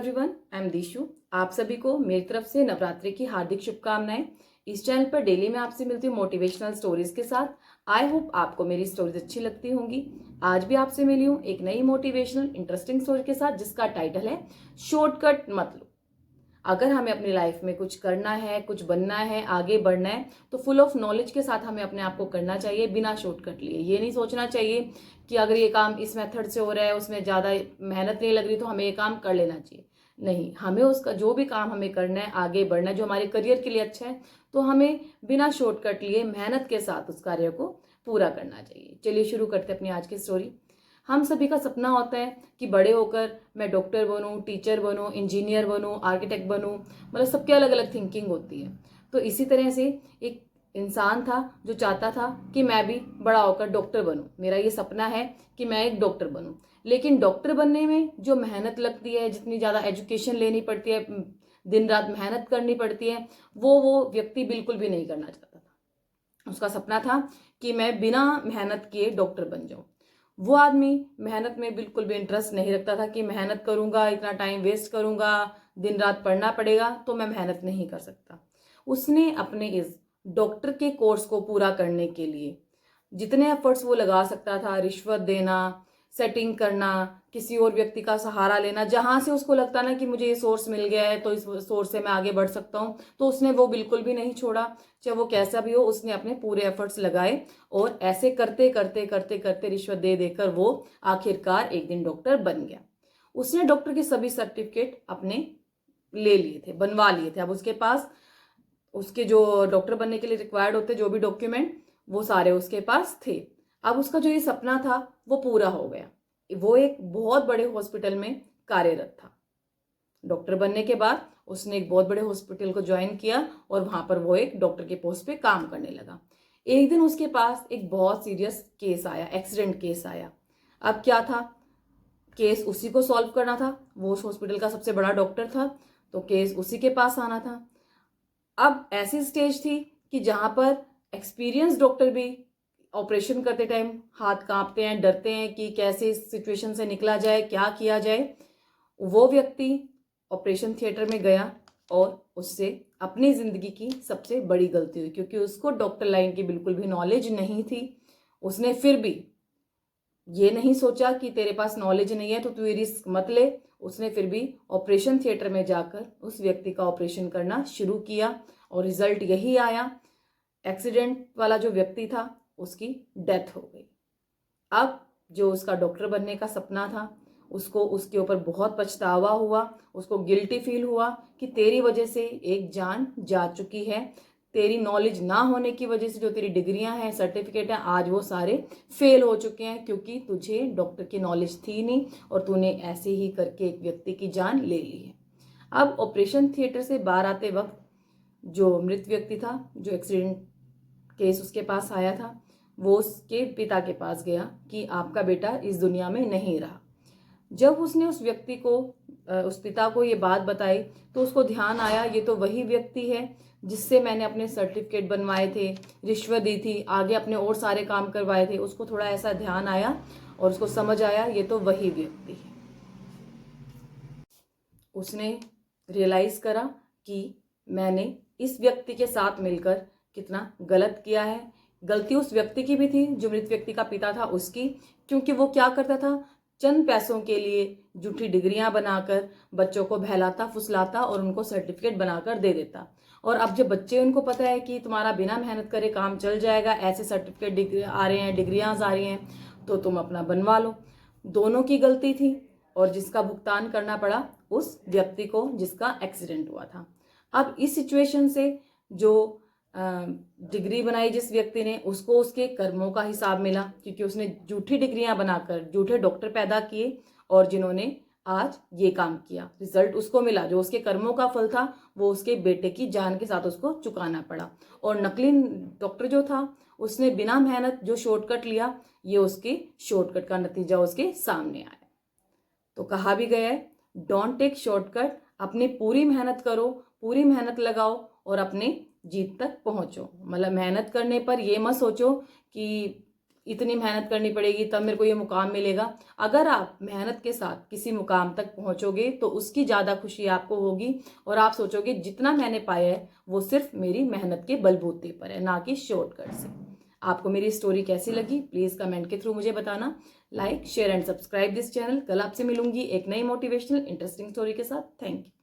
Everyone, I am Dishu. आप सभी को मेरी तरफ से नवरात्रि की हार्दिक शुभकामनाएं। इस चैनल पर डेली मैं आपसे मिलती हूँ मोटिवेशनल स्टोरीज के साथ। आई होप आपको मेरी स्टोरीज अच्छी लगती होंगी। आज भी आपसे मिली हूँ एक नई मोटिवेशनल इंटरेस्टिंग स्टोरी के साथ, जिसका टाइटल है शॉर्टकट मत लो। अगर हमें अपनी लाइफ में कुछ करना है, कुछ बनना है, आगे बढ़ना है, तो फुल ऑफ नॉलेज के साथ हमें अपने आप को करना चाहिए, बिना शॉर्टकट लिए। ये नहीं सोचना चाहिए कि अगर ये काम इस मेथड से हो रहा है, उसमें ज़्यादा मेहनत नहीं लग रही, तो हमें ये काम कर लेना चाहिए। नहीं, हमें उसका जो भी काम हमें करना है, आगे बढ़ना है, जो हमारे करियर के लिए अच्छा है, तो हमें बिना शॉर्टकट लिए मेहनत के साथ उस कार्य को पूरा करना चाहिए। चलिए शुरू करते हैं अपनी आज की स्टोरी। हम सभी का सपना होता है कि बड़े होकर मैं डॉक्टर बनूं, टीचर बनूं, इंजीनियर बनूं, आर्किटेक्ट बनूं। मतलब सबके अलग अलग थिंकिंग होती है। तो इसी तरह से एक इंसान था जो चाहता था कि मैं भी बड़ा होकर डॉक्टर बनूं। मेरा ये सपना है कि मैं एक डॉक्टर बनूं। लेकिन डॉक्टर बनने में जो मेहनत लगती है, जितनी ज़्यादा एजुकेशन लेनी पड़ती है, दिन रात मेहनत करनी पड़ती है, वो व्यक्ति बिल्कुल भी नहीं करना चाहता था। उसका सपना था कि मैं बिना मेहनत किए डॉक्टर बन जाऊं। वो आदमी मेहनत में बिल्कुल भी इंटरेस्ट नहीं रखता था कि मेहनत करूंगा, इतना टाइम वेस्ट करूंगा, दिन रात पढ़ना पड़ेगा, तो मैं मेहनत नहीं कर सकता। उसने अपने इस डॉक्टर के कोर्स को पूरा करने के लिए जितने एफर्ट्स वो लगा सकता था, रिश्वत देना, सेटिंग करना, किसी और व्यक्ति का सहारा लेना, जहां से उसको लगता ना कि मुझे ये सोर्स मिल गया है तो इस सोर्स से मैं आगे बढ़ सकता हूँ, तो उसने वो बिल्कुल भी नहीं छोड़ा। चाहे वो कैसा भी हो, उसने अपने पूरे एफर्ट्स लगाए और ऐसे करते करते करते करते रिश्वत दे देकर वो आखिरकार एक दिन डॉक्टर बन गया। उसने डॉक्टर के सभी सर्टिफिकेट अपने ले लिए थे, बनवा लिए थे। अब उसके पास उसके जो डॉक्टर बनने के लिए रिक्वायर्ड होते, जो भी डॉक्यूमेंट, वो सारे उसके पास थे। अब उसका जो ये सपना था वो पूरा हो गया। वो एक बहुत बड़े हॉस्पिटल में कार्यरत था। डॉक्टर बनने के बाद उसने एक बहुत बड़े हॉस्पिटल को ज्वाइन किया और वहां पर वो एक डॉक्टर के पोस्ट पे काम करने लगा। एक दिन उसके पास एक बहुत सीरियस केस आया, एक्सीडेंट केस आया। अब क्या था, केस उसी को सॉल्व करना था। वो उस हॉस्पिटल का सबसे बड़ा डॉक्टर था, तो केस उसी के पास आना था। अब ऐसी स्टेज थी कि जहां पर एक्सपीरियंस डॉक्टर भी ऑपरेशन करते टाइम हाथ कांपते हैं, डरते हैं कि कैसे इस सिचुएशन से निकला जाए, क्या किया जाए। वो व्यक्ति ऑपरेशन थिएटर में गया और उससे अपनी जिंदगी की सबसे बड़ी गलती हुई, क्योंकि उसको डॉक्टर लाइन की बिल्कुल भी नॉलेज नहीं थी। उसने फिर भी ये नहीं सोचा कि तेरे पास नॉलेज नहीं है तो तू ये रिस्क मत ले। उसने फिर भी ऑपरेशन थिएटर में जाकर उस व्यक्ति का ऑपरेशन करना शुरू किया और रिजल्ट यही आया, एक्सीडेंट वाला जो व्यक्ति था उसकी डेथ हो गई। अब जो उसका डॉक्टर बनने का सपना था, उसको उसके ऊपर बहुत पछतावा हुआ। उसको गिल्टी फील हुआ कि तेरी वजह से एक जान जा चुकी है। तेरी नॉलेज ना होने की वजह से जो तेरी डिग्रियां हैं, सर्टिफिकेट हैं, आज वो सारे फेल हो चुके हैं, क्योंकि तुझे डॉक्टर की नॉलेज थी नहीं और तूने ऐसे ही करके एक व्यक्ति की जान ले ली है। अब ऑपरेशन थिएटर से बाहर आते वक्त जो मृत व्यक्ति था, जो एक्सीडेंट केस उसके पास आया था, वो उसके पिता के पास गया कि आपका बेटा इस दुनिया में नहीं रहा। जब उसने उस व्यक्ति को, उस पिता को ये बात बताई, तो उसको ध्यान आया ये तो वही व्यक्ति है जिससे मैंने अपने सर्टिफिकेट बनवाए थे, रिश्वत दी थी, आगे अपने और सारे काम करवाए थे। उसको थोड़ा ऐसा ध्यान आया और उसको समझ आया ये तो वही व्यक्ति है। उसने रियलाइज करा कि मैंने इस व्यक्ति के साथ मिलकर कितना गलत किया है। गलती उस व्यक्ति की भी थी, जो मृत व्यक्ति का पिता था उसकी, क्योंकि वो क्या करता था, चंद पैसों के लिए झूठी डिग्रियां बनाकर बच्चों को बहलाता फुसलाता और उनको सर्टिफिकेट बनाकर दे देता। और अब जब बच्चे, उनको पता है कि तुम्हारा बिना मेहनत करे काम चल जाएगा, ऐसे सर्टिफिकेट आ रहे हैं, डिग्रियां आ रही हैं, तो तुम अपना बनवा लो। दोनों की गलती थी और जिसका भुगतान करना पड़ा उस व्यक्ति को जिसका एक्सीडेंट हुआ था। अब इस सिचुएशन से जो डिग्री बनाई जिस व्यक्ति ने, उसको उसके कर्मों का हिसाब मिला, क्योंकि उसने झूठी डिग्रियां बनाकर झूठे डॉक्टर पैदा किए और जिन्होंने आज ये काम किया। रिजल्ट उसको मिला, जो उसके कर्मों का फल था वो उसके बेटे की जान के साथ उसको चुकाना पड़ा। और नकली डॉक्टर जो था उसने बिना मेहनत जो शॉर्टकट लिया, ये उसके शॉर्टकट का नतीजा उसके सामने आया। तो कहा भी गया है, डोंट टेक शॉर्टकट। अपनी पूरी मेहनत करो, पूरी मेहनत लगाओ और अपने जीत तक पहुंचो। मतलब मेहनत करने पर ये मत सोचो कि इतनी मेहनत करनी पड़ेगी तब मेरे को ये मुकाम मिलेगा। अगर आप मेहनत के साथ किसी मुकाम तक पहुंचोगे तो उसकी ज़्यादा खुशी आपको होगी और आप सोचोगे जितना मैंने पाया है वो सिर्फ मेरी मेहनत के बलबूते पर है, ना कि शॉर्टकट से। आपको मेरी स्टोरी कैसी लगी प्लीज़ कमेंट के थ्रू मुझे बताना। Like share and subscribe this channel. कल आपसे मिलूंगी एक नई मोटिवेशनल इंटरेस्टिंग स्टोरी के साथ। Thank you.